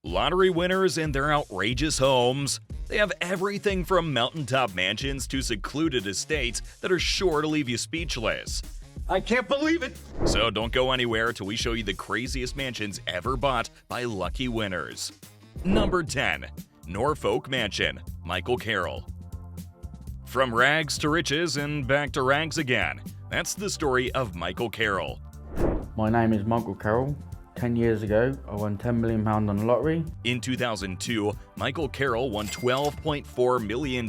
Lottery winners and their outrageous homes. They have everything from mountaintop mansions to secluded estates that are sure to leave you speechless. I can't believe it! So don't go anywhere till we show you the craziest mansions ever bought by lucky winners. Number 10. Norfolk Mansion, Michael Carroll. From rags to riches and back to rags again. That's the story of Michael Carroll. My name is Michael Carroll. 10 years ago, I won £10 million on the lottery. In 2002, Michael Carroll won $12.4 million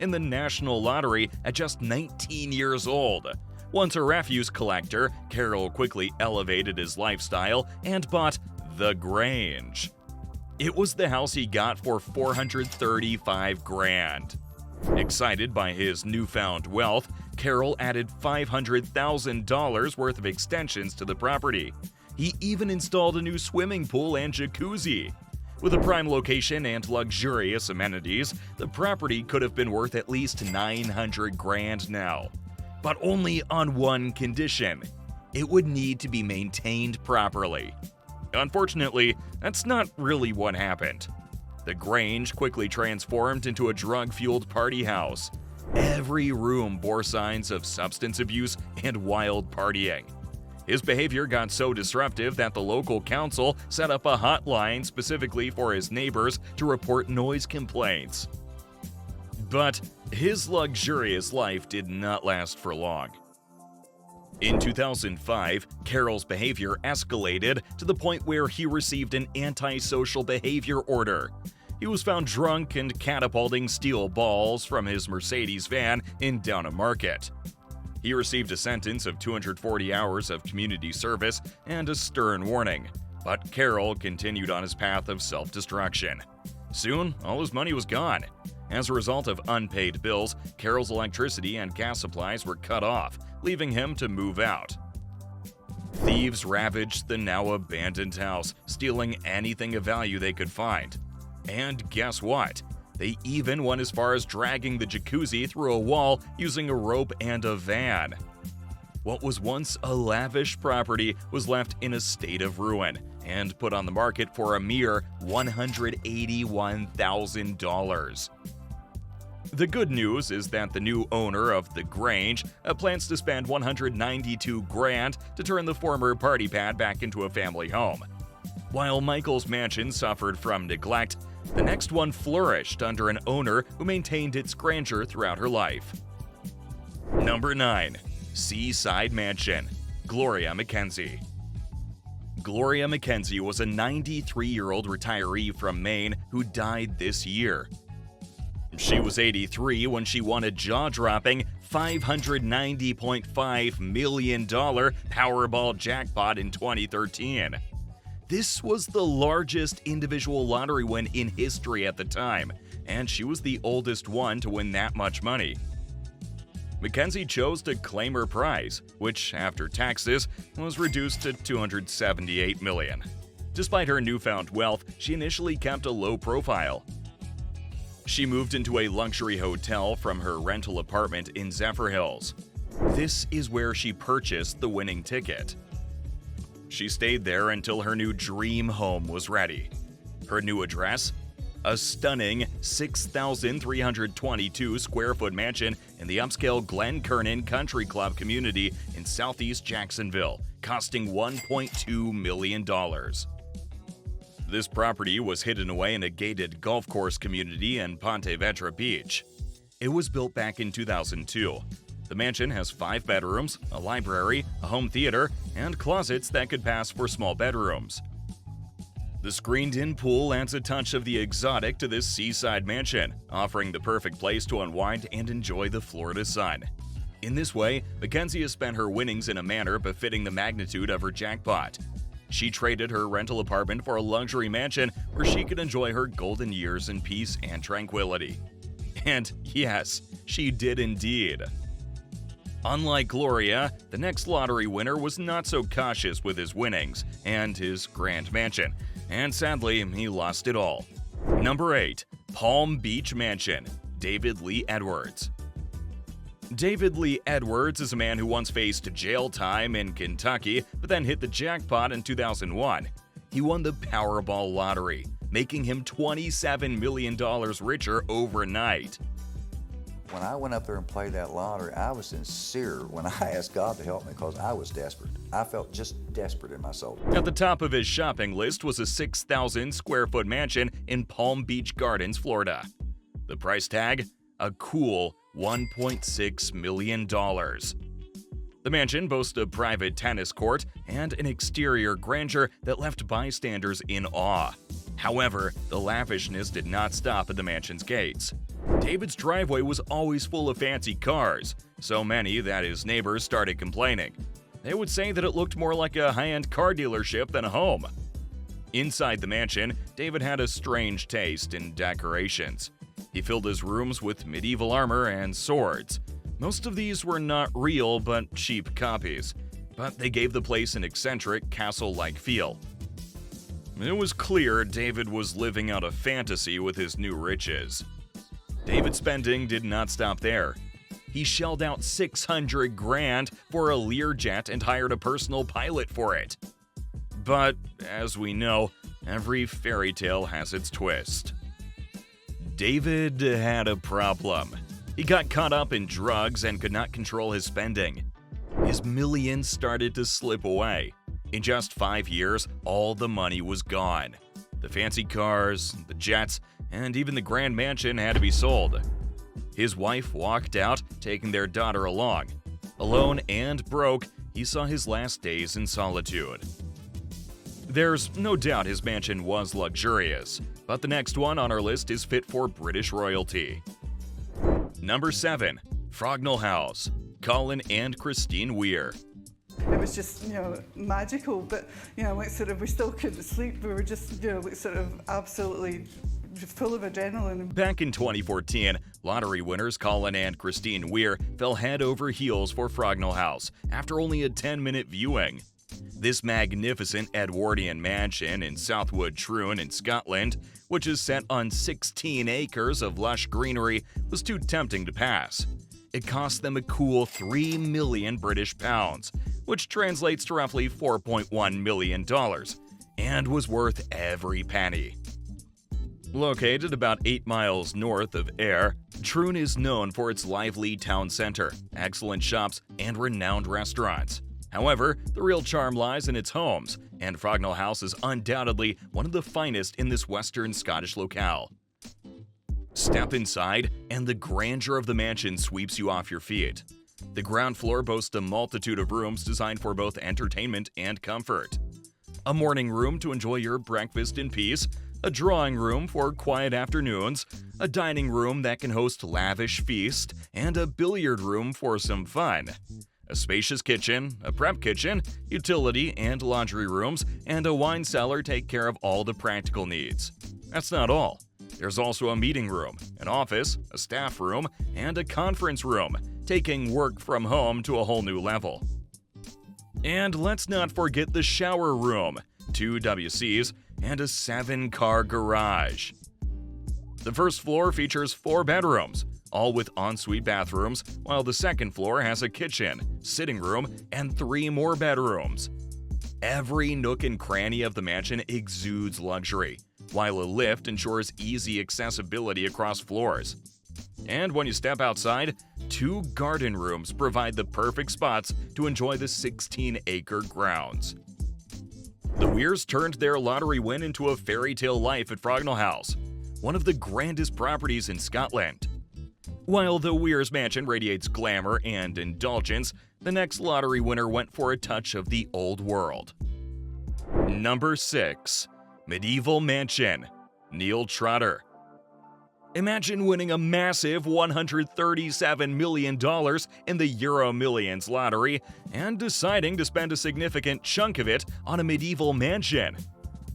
in the National Lottery at just 19 years old. Once a refuse collector, Carroll quickly elevated his lifestyle and bought The Grange. It was the house he got for $435,000. Excited by his newfound wealth, Carroll added $500,000 worth of extensions to the property. He even installed a new swimming pool and jacuzzi. With a prime location and luxurious amenities, the property could have been worth at least $900,000 now. But only on one condition: it would need to be maintained properly. Unfortunately, that's not really what happened. The Grange quickly transformed into a drug-fueled party house. Every room bore signs of substance abuse and wild partying. His behavior got so disruptive that the local council set up a hotline specifically for his neighbors to report noise complaints. But his luxurious life did not last for long. In 2005, Carroll's behavior escalated to the point where he received an antisocial behavior order. He was found drunk and catapulting steel balls from his Mercedes van in Downham Market. He received a sentence of 240 hours of community service and a stern warning, but Carroll continued on his path of self-destruction. Soon, all his money was gone. As a result of unpaid bills, Carroll's electricity and gas supplies were cut off, leaving him to move out. Thieves ravaged the now abandoned house, stealing anything of value they could find. And guess what? They even went as far as dragging the jacuzzi through a wall using a rope and a van. What was once a lavish property was left in a state of ruin and put on the market for a mere $181,000. The good news is that the new owner of the Grange plans to spend $192,000 to turn the former party pad back into a family home. While Michael's mansion suffered from neglect, the next one flourished under an owner who maintained its grandeur throughout her life. Number 9. Seaside Mansion, Gloria Mackenzie. Gloria Mackenzie was a 93-year-old retiree from Maine who died this year. She was 83 when she won a jaw-dropping $590.5 million Powerball jackpot in 2013. This was the largest individual lottery win in history at the time, and she was the oldest one to win that much money. Mackenzie chose to claim her prize, which, after taxes, was reduced to $278 million. Despite her newfound wealth, she initially kept a low profile. She moved into a luxury hotel from her rental apartment in Zephyr Hills. This is where she purchased the winning ticket. She stayed there until her new dream home was ready. Her new address? A stunning 6,322 square foot mansion in the upscale Glen Kernan Country Club community in southeast Jacksonville, costing $1.2 million. This property was hidden away in a gated golf course community in Ponte Vedra Beach. It was built back in 2002. The mansion has 5 bedrooms, a library, a home theater, and closets that could pass for small bedrooms. The screened-in pool adds a touch of the exotic to this seaside mansion, offering the perfect place to unwind and enjoy the Florida sun. In this way, Mackenzie has spent her winnings in a manner befitting the magnitude of her jackpot. She traded her rental apartment for a luxury mansion where she could enjoy her golden years in peace and tranquility. And yes, she did indeed. Unlike Gloria, the next lottery winner was not so cautious with his winnings and his grand mansion, and sadly, he lost it all. Number 8. Palm Beach Mansion, David Lee Edwards. David Lee Edwards is a man who once faced jail time in Kentucky, but then hit the jackpot in 2001. He won the Powerball lottery, making him $27 million richer overnight. When I went up there and played that lottery, I was sincere when I asked God to help me because I was desperate. I felt just desperate in my soul. At the top of his shopping list was a 6,000 square foot mansion in Palm Beach Gardens, Florida. The price tag? A cool $1.6 million. The mansion boasts a private tennis court and an exterior grandeur that left bystanders in awe. However, the lavishness did not stop at the mansion's gates. David's driveway was always full of fancy cars, so many that his neighbors started complaining. They would say that it looked more like a high-end car dealership than a home. Inside the mansion, David had a strange taste in decorations. He filled his rooms with medieval armor and swords. Most of these were not real but cheap copies, but they gave the place an eccentric, castle-like feel. It was clear David was living out a fantasy with his new riches. David's spending did not stop there. He shelled out $600,000 for a Learjet and hired a personal pilot for it. But, as we know, every fairy tale has its twist. David had a problem. He got caught up in drugs and could not control his spending. His millions started to slip away. In just 5 years, all the money was gone. The fancy cars, the jets, and even the grand mansion had to be sold. His wife walked out, taking their daughter along. Alone and broke, he saw his last days in solitude. There's no doubt his mansion was luxurious, but the next one on our list is fit for British royalty. Number 7. Frognall House, Colin and Christine Weir. It was just, magical, but, we still couldn't sleep. We were just, absolutely full of adrenaline. Back in 2014, lottery winners Colin and Christine Weir fell head over heels for Frognall House after only a 10-minute viewing. This magnificent Edwardian mansion in Southwood Troon in Scotland, which is set on 16 acres of lush greenery, was too tempting to pass. It cost them a cool 3 million British pounds, which translates to roughly $4.1 million, and was worth every penny. Located about 8 miles north of Ayr, Troon is known for its lively town center, excellent shops, and renowned restaurants. However, the real charm lies in its homes, and Frognall House is undoubtedly one of the finest in this western Scottish locale. Step inside, and the grandeur of the mansion sweeps you off your feet. The ground floor boasts a multitude of rooms designed for both entertainment and comfort. A morning room to enjoy your breakfast in peace, a drawing room for quiet afternoons, a dining room that can host lavish feasts, and a billiard room for some fun. A spacious kitchen, a prep kitchen, utility and laundry rooms, and a wine cellar take care of all the practical needs. That's not all. There's also a meeting room, an office, a staff room, and a conference room, taking work from home to a whole new level. And let's not forget the shower room, 2 WCs, and a 7-car garage. The first floor features 4 bedrooms, all with ensuite bathrooms, while the second floor has a kitchen, sitting room, and 3 more bedrooms. Every nook and cranny of the mansion exudes luxury, while a lift ensures easy accessibility across floors. And when you step outside, 2 garden rooms provide the perfect spots to enjoy the 16-acre grounds. The Weirs turned their lottery win into a fairy tale life at Frognall House, one of the grandest properties in Scotland. While the Weirs mansion radiates glamour and indulgence, the next lottery winner went for a touch of the old world. Number 6. Medieval Mansion, Neil Trotter. Imagine winning a massive $137 million in the Euro Millions lottery and deciding to spend a significant chunk of it on a medieval mansion.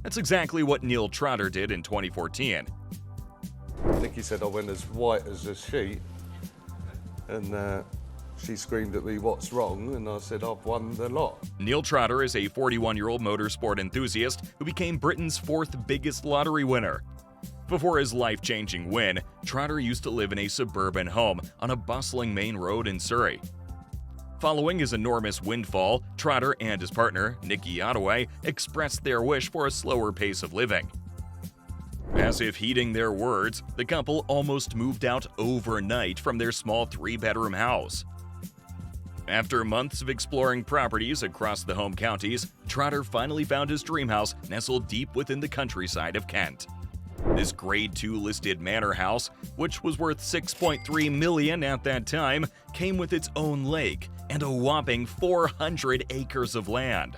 That's exactly what Neil Trotter did in 2014. Nikki said I went as white as a sheet, and she screamed at me, "What's wrong?" And I said, "I've won the lot." Neil Trotter is a 41-year-old motorsport enthusiast who became Britain's 4th biggest lottery winner. Before his life-changing win, Trotter used to live in a suburban home on a bustling main road in Surrey. Following his enormous windfall, Trotter and his partner, Nikki Ottaway, expressed their wish for a slower pace of living. As if heeding their words, the couple almost moved out overnight from their small 3-bedroom house. After months of exploring properties across the home counties, Trotter finally found his dream house nestled deep within the countryside of Kent. This Grade 2 listed manor house, which was worth $6.3 million at that time, came with its own lake and a whopping 400 acres of land.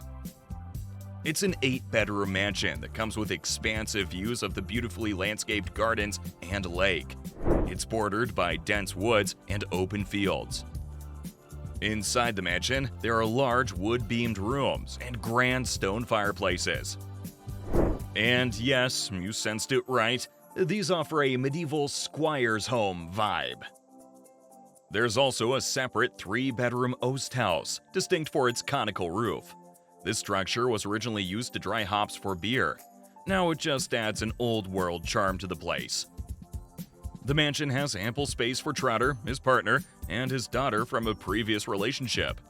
It's an 8-bedroom mansion that comes with expansive views of the beautifully landscaped gardens and lake. It's bordered by dense woods and open fields. Inside the mansion, there are large wood-beamed rooms and grand stone fireplaces. And yes, you sensed it right, these offer a medieval squire's home vibe. There's also a separate 3-bedroom oast house, distinct for its conical roof. This structure was originally used to dry hops for beer. Now it just adds an old-world charm to the place. The mansion has ample space for Trotter, his partner, and his daughter from a previous relationship.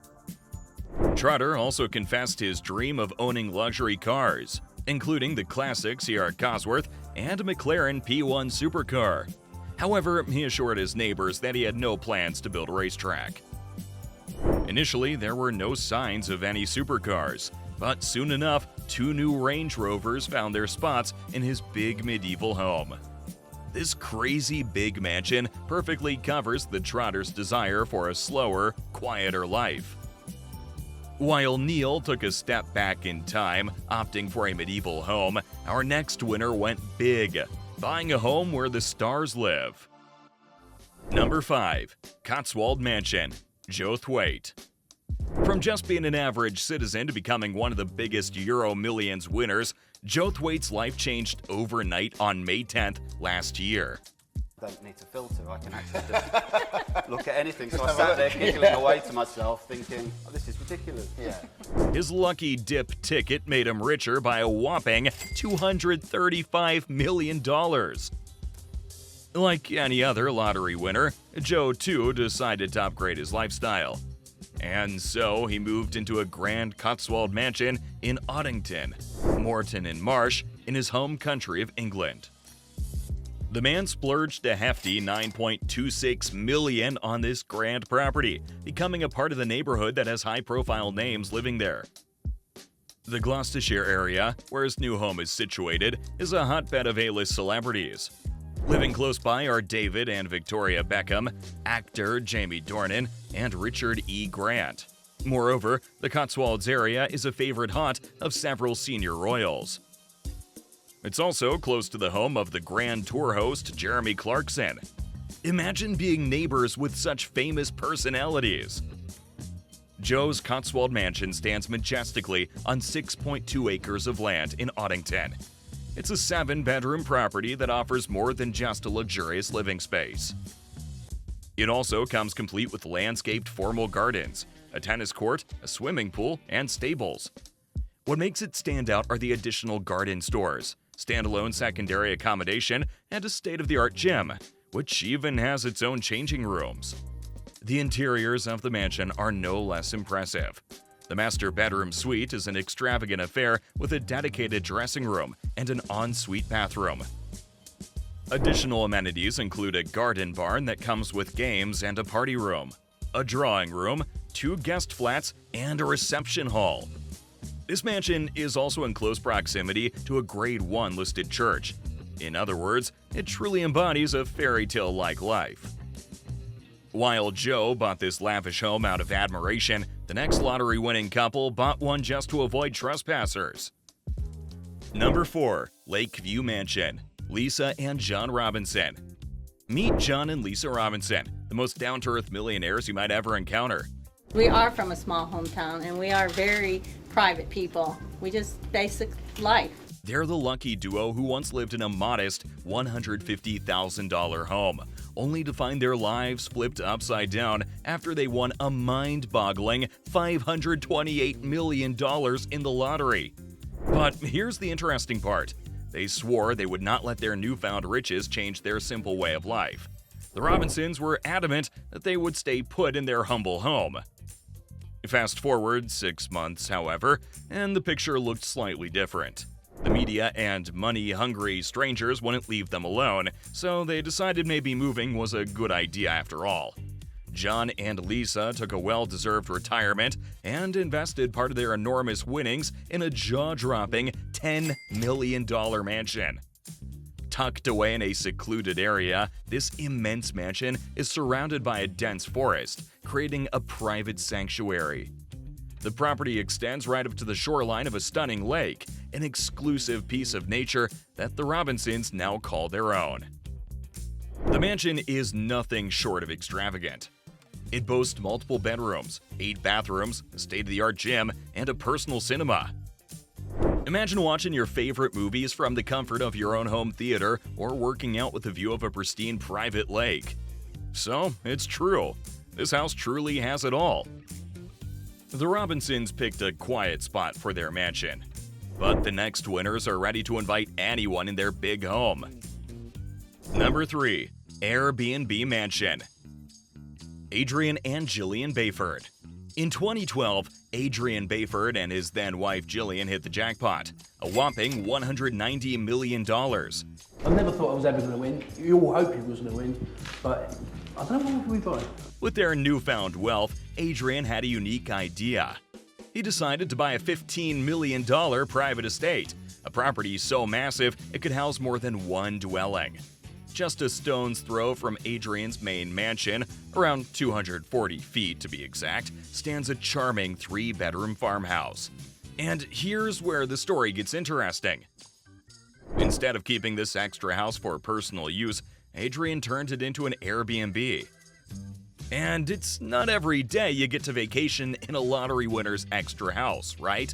Trotter also confessed his dream of owning luxury cars, including the classic Sierra Cosworth and a McLaren P1 supercar. However, he assured his neighbors that he had no plans to build a racetrack. Initially, there were no signs of any supercars, but soon enough, 2 new Range Rovers found their spots in his big medieval home. This crazy big mansion perfectly covers the Trotter's desire for a slower, quieter life. While Neil took a step back in time, opting for a medieval home, our next winner went big, buying a home where the stars live. Number 5. Cotswold Mansion, Joe Thwaite. From just being an average citizen to becoming one of the biggest Euro Millions winners, Joe Thwaite's life changed overnight on May 10th last year. Don't need to filter, I can actually just look at anything. So I sat there giggling away to myself thinking, oh, this is ridiculous. Yeah. His lucky dip ticket made him richer by a whopping $235 million. Like any other lottery winner, Joe too decided to upgrade his lifestyle. And so he moved into a grand Cotswold mansion in Oddington, Moreton and Marsh, in his home country of England. The man splurged a hefty $9.26 million on this grand property, becoming a part of the neighborhood that has high-profile names living there. The Gloucestershire area, where his new home is situated, is a hotbed of A-list celebrities. Living close by are David and Victoria Beckham, actor Jamie Dornan, and Richard E. Grant. Moreover, the Cotswolds area is a favorite haunt of several senior royals. It's also close to the home of the Grand Tour host Jeremy Clarkson. Imagine being neighbors with such famous personalities. Joe's Cotswold Mansion stands majestically on 6.2 acres of land in Oddington. It's a 7-bedroom property that offers more than just a luxurious living space. It also comes complete with landscaped formal gardens, a tennis court, a swimming pool, and stables. What makes it stand out are the additional garden stores, standalone secondary accommodation, and a state-of-the-art gym, which even has its own changing rooms. The interiors of the mansion are no less impressive. The master bedroom suite is an extravagant affair with a dedicated dressing room and an ensuite bathroom. Additional amenities include a garden barn that comes with games and a party room, a drawing room, 2 guest flats, and a reception hall. This mansion is also in close proximity to a Grade 1 listed church. In other words, it truly embodies a fairy tale-like life. While Joe bought this lavish home out of admiration, the next lottery-winning couple bought one just to avoid trespassers. Number 4. Lakeview Mansion, Lisa and John Robinson. Meet John and Lisa Robinson, the most down-to-earth millionaires you might ever encounter. We are from a small hometown, and we are very private people. We just basic life. They're the lucky duo who once lived in a modest $150,000 home, only to find their lives flipped upside down after they won a mind-boggling $528 million in the lottery. But here's the interesting part. They swore they would not let their newfound riches change their simple way of life. The Robinsons were adamant that they would stay put in their humble home. Fast forward 6 months, however, and the picture looked slightly different. The media and money-hungry strangers wouldn't leave them alone, so they decided maybe moving was a good idea after all. John and Lisa took a well-deserved retirement and invested part of their enormous winnings in a jaw-dropping $10 million mansion. Tucked away in a secluded area, this immense mansion is surrounded by a dense forest, creating a private sanctuary. The property extends right up to the shoreline of a stunning lake, an exclusive piece of nature that the Robinsons now call their own. The mansion is nothing short of extravagant. It boasts multiple bedrooms, 8 bathrooms, a state-of-the-art gym, and a personal cinema. Imagine watching your favorite movies from the comfort of your own home theater or working out with a view of a pristine private lake. So, it's true. This house truly has it all. The Robinsons picked a quiet spot for their mansion, but the next winners are ready to invite anyone in their big home. Number 3. Airbnb Mansion. Adrian and Jillian Bayford. In 2012, Adrian Bayford and his then-wife Jillian hit the jackpot, a whopping $190 million. I never thought I was ever going to win. You all hoped he was going to win, but I don't know if we got it. With their newfound wealth, Adrian had a unique idea. He decided to buy a $15 million private estate, a property so massive it could house more than one dwelling. Just a stone's throw from Adrian's main mansion, around 240 feet to be exact, stands a charming 3-bedroom farmhouse. And here's where the story gets interesting. Instead of keeping this extra house for personal use, Adrian turned it into an Airbnb. And it's not every day you get to vacation in a lottery winner's extra house, right?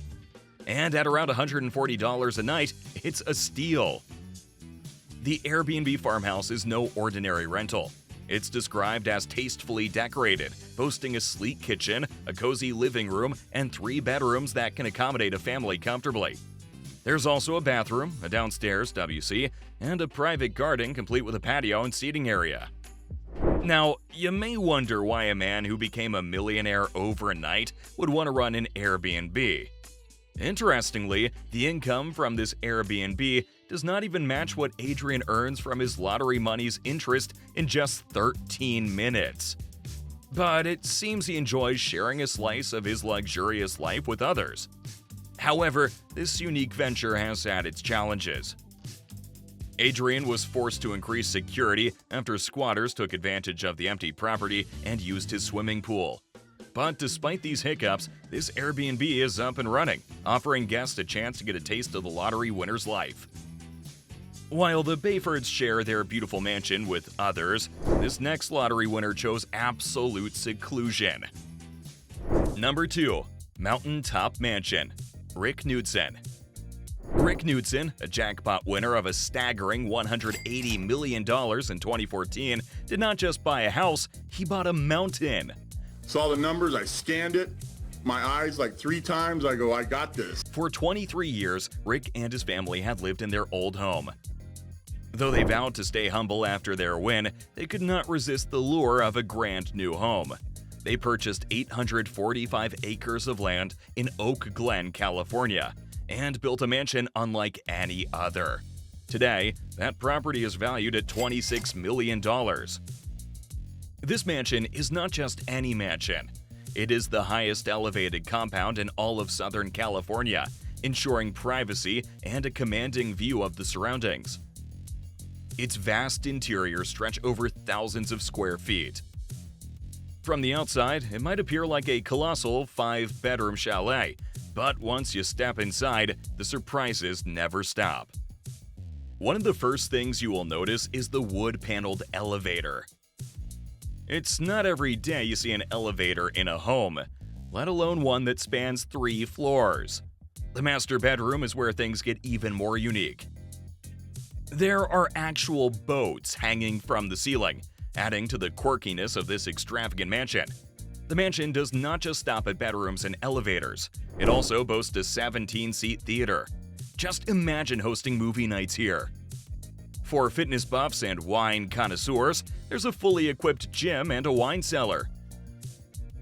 And at around $140 a night, it's a steal. The Airbnb farmhouse is no ordinary rental. It's described as tastefully decorated, boasting a sleek kitchen, a cozy living room, and 3 bedrooms that can accommodate a family comfortably. There's also a bathroom, a downstairs WC, and a private garden complete with a patio and seating area. Now, you may wonder why a man who became a millionaire overnight would want to run an Airbnb. Interestingly, the income from this Airbnb does not even match what Adrian earns from his lottery money's interest in just 13 minutes. But it seems he enjoys sharing a slice of his luxurious life with others. However, this unique venture has had its challenges. Adrian was forced to increase security after squatters took advantage of the empty property and used his swimming pool. But despite these hiccups, this Airbnb is up and running, offering guests a chance to get a taste of the lottery winner's life. While the Bayfords share their beautiful mansion with others, this next lottery winner chose absolute seclusion. Number 2. Mountaintop Mansion. Rick Knudsen. Rick Knudsen, a jackpot winner of a staggering $180 million in 2014, did not just buy a house, he bought a mountain. Saw the numbers, I scanned it, my eyes like 3 times, I go, I got this. For 23 years, Rick and his family had lived in their old home. Though they vowed to stay humble after their win, they could not resist the lure of a grand new home. They purchased 845 acres of land in Oak Glen, California, and built a mansion unlike any other. Today, that property is valued at $26 million. This mansion is not just any mansion. It is the highest elevated compound in all of Southern California, ensuring privacy and a commanding view of the surroundings. Its vast interiors stretch over thousands of square feet. From the outside, it might appear like a colossal 5-bedroom chalet, but once you step inside, the surprises never stop. One of the first things you will notice is the wood-paneled elevator. It's not every day you see an elevator in a home, let alone one that spans 3 floors. The master bedroom is where things get even more unique. There are actual boats hanging from the ceiling, adding to the quirkiness of this extravagant mansion. The mansion does not just stop at bedrooms and elevators. It also boasts a 17-seat theater. Just imagine hosting movie nights here. For fitness buffs and wine connoisseurs, there's a fully equipped gym and a wine cellar.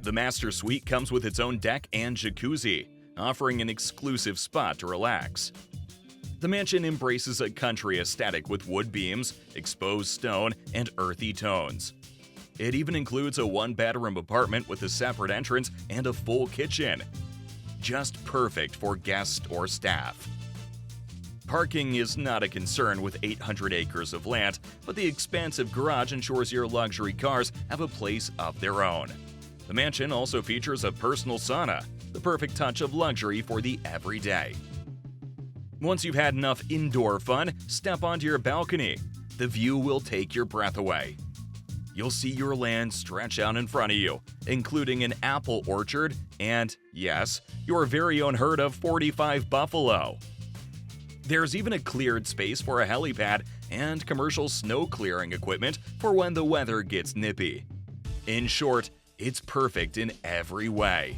The master suite comes with its own deck and jacuzzi, offering an exclusive spot to relax. The mansion embraces a country aesthetic with wood beams, exposed stone, and earthy tones. It even includes a one-bedroom apartment with a separate entrance and a full kitchen. Just perfect for guests or staff. Parking is not a concern with 800 acres of land, but the expansive garage ensures your luxury cars have a place of their own. The mansion also features a personal sauna, the perfect touch of luxury for the everyday. Once you've had enough indoor fun, step onto your balcony. The view will take your breath away. You'll see your land stretch out in front of you, including an apple orchard and, yes, your very own herd of 45 buffalo. There's even a cleared space for a helipad and commercial snow clearing equipment for when the weather gets nippy. In short, it's perfect in every way.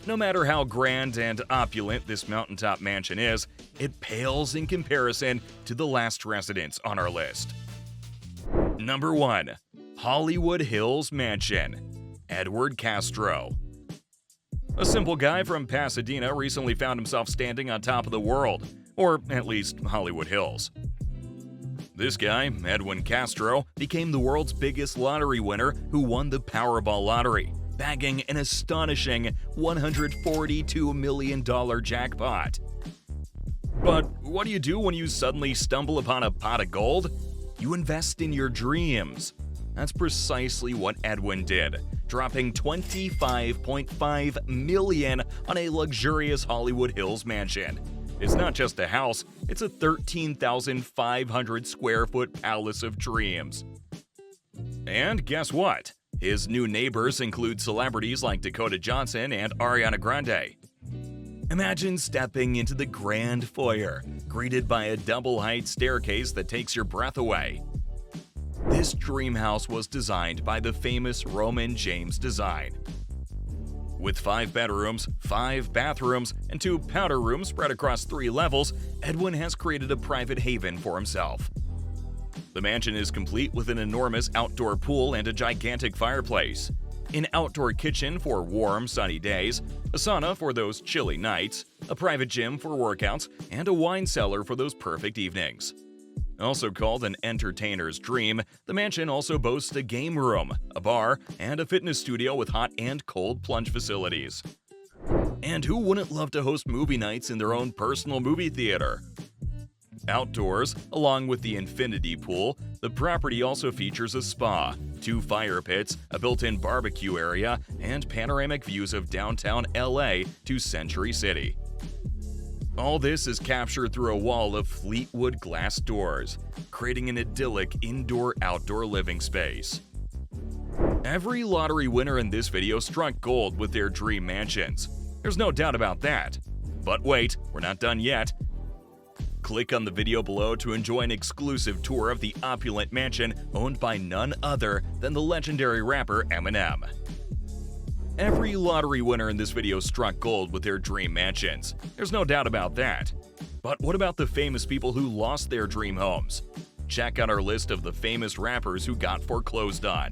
No matter how grand and opulent this mountaintop mansion is, it pales in comparison to the last residence on our list. Number 1. Hollywood Hills Mansion, Edward Castro. A simple guy from Pasadena recently found himself standing on top of the world, or at least Hollywood Hills. This guy, Edwin Castro, became the world's biggest lottery winner who won the Powerball lottery, bagging an astonishing $142 million jackpot. But what do you do when you suddenly stumble upon a pot of gold? You invest in your dreams. That's precisely what Edwin did, dropping $25.5 million on a luxurious Hollywood Hills mansion. It's not just a house, it's a 13,500 square foot palace of dreams. And guess what? His new neighbors include celebrities like Dakota Johnson and Ariana Grande. Imagine stepping into the grand foyer, greeted by a double-height staircase that takes your breath away. This dream house was designed by the famous Roman James design. With 5 bedrooms, 5 bathrooms, and 2 powder rooms spread across 3 levels, Edwin has created a private haven for himself. The mansion is complete with an enormous outdoor pool and a gigantic fireplace, an outdoor kitchen for warm, sunny days, a sauna for those chilly nights, a private gym for workouts, and a wine cellar for those perfect evenings. Also called an entertainer's dream, the mansion also boasts a game room, a bar, and a fitness studio with hot and cold plunge facilities. And who wouldn't love to host movie nights in their own personal movie theater? Outdoors, along with the infinity pool, the property also features a spa, 2 fire pits, a built-in barbecue area, and panoramic views of downtown LA to Century City. All this is captured through a wall of Fleetwood glass doors, creating an idyllic indoor-outdoor living space. Every lottery winner in this video struck gold with their dream mansions. There's no doubt about that. But wait, we're not done yet. Click on the video below to enjoy an exclusive tour of the opulent mansion owned by none other than the legendary rapper Eminem. Every lottery winner in this video struck gold with their dream mansions. There's no doubt about that. But what about the famous people who lost their dream homes? Check out our list of the famous rappers who got foreclosed on.